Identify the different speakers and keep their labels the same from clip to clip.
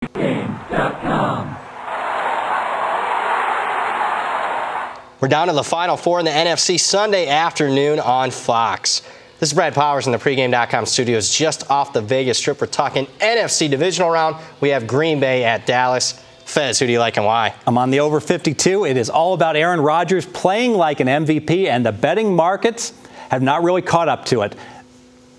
Speaker 1: Pregame.com.
Speaker 2: We're down to the Final Four in the NFC Sunday afternoon on Fox. This is Brad Powers in the Pregame.com studios just off the Vegas Strip. We're talking NFC divisional round. We have Green Bay at Dallas. Fez, who do you like and why?
Speaker 3: I'm on the over 52. It is all about Aaron Rodgers playing like an MVP, and the betting markets have not really caught up to it.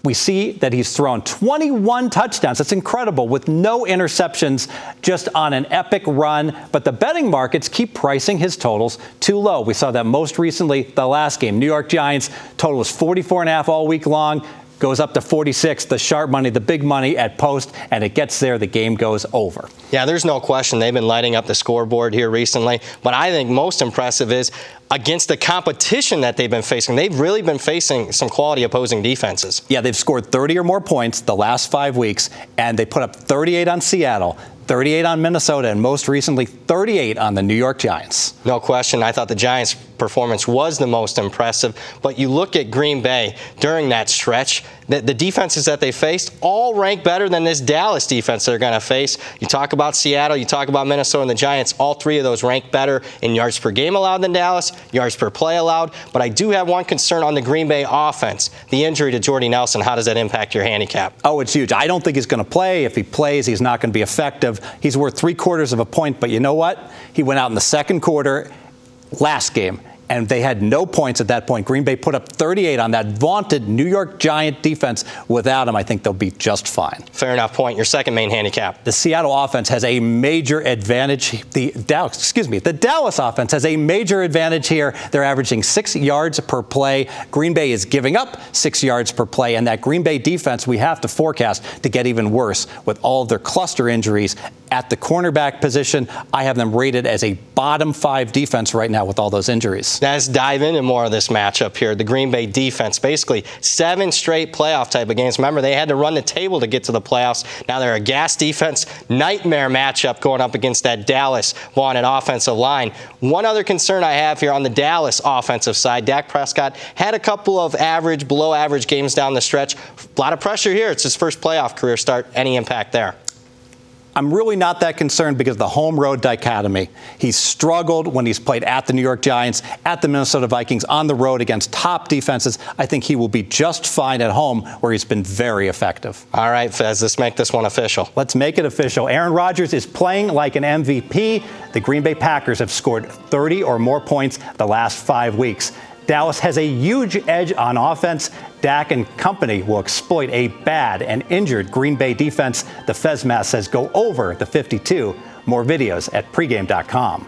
Speaker 3: We see that he's thrown 21 touchdowns. That's incredible, with no interceptions, just on an epic run. But the betting markets keep pricing his totals too low. We saw that most recently the last game. New York Giants total was 44.5 all week long. Goes up to 46, the sharp money, the big money at post, and it gets there, the game goes over.
Speaker 2: Yeah, there's no question they've been lighting up the scoreboard here recently. But I think most impressive is against the competition that they've been facing. They've really been facing some quality opposing defenses.
Speaker 3: Yeah, they've scored 30 or more points the last 5 weeks, and they put up 38 on Seattle, 38 on Minnesota, and most recently 38 on the New York Giants.
Speaker 2: No question. I thought the Giants' performance was the most impressive. But you look at Green Bay during that stretch, the defenses that they faced all rank better than this Dallas defense they're going to face. You talk about Seattle, you talk about Minnesota and the Giants, all three of those rank better in yards per game allowed than Dallas, yards per play allowed. But I do have one concern on the Green Bay offense. The injury to Jordy Nelson, how does that impact your handicap?
Speaker 3: Oh, it's huge. I don't think he's going to play. If he plays, he's not going to be effective. He's worth 3/4 of a point, but you know what? He went out in the second quarter last game, and they had no points at that point. Green Bay put up 38 on that vaunted New York Giant defense. Without him, I think they'll be just fine.
Speaker 2: Fair enough point. Your second main handicap.
Speaker 3: The Seattle offense has a major advantage. The Dallas offense has a major advantage here. They're averaging 6 yards per play. Green Bay is giving up 6 yards per play, and that Green Bay defense we have to forecast to get even worse with all of their cluster injuries at the cornerback position. I have them rated as a bottom 5 defense right now with all those injuries.
Speaker 2: Let's dive into more of this matchup here. The Green Bay defense, basically 7 straight playoff type of games. Remember, they had to run the table to get to the playoffs. Now they're a gas defense. Nightmare matchup going up against that Dallas vaunted offensive line. One other concern I have here on the Dallas offensive side, Dak Prescott had a couple of average, below average games down the stretch. A lot of pressure here. It's his first playoff career start. Any impact there?
Speaker 3: I'm really not that concerned because of the home-road dichotomy. He's struggled when he's played at the New York Giants, at the Minnesota Vikings, on the road against top defenses. I think he will be just fine at home, where he's been very effective.
Speaker 2: All right, Fez, let's make this one official.
Speaker 3: Let's make it official. Aaron Rodgers is playing like an MVP. The Green Bay Packers have scored 30 or more points the last 5 weeks. Dallas has a huge edge on offense. Dak and company will exploit a bad and injured Green Bay defense. The Fez math says go over the 52. More videos at pregame.com.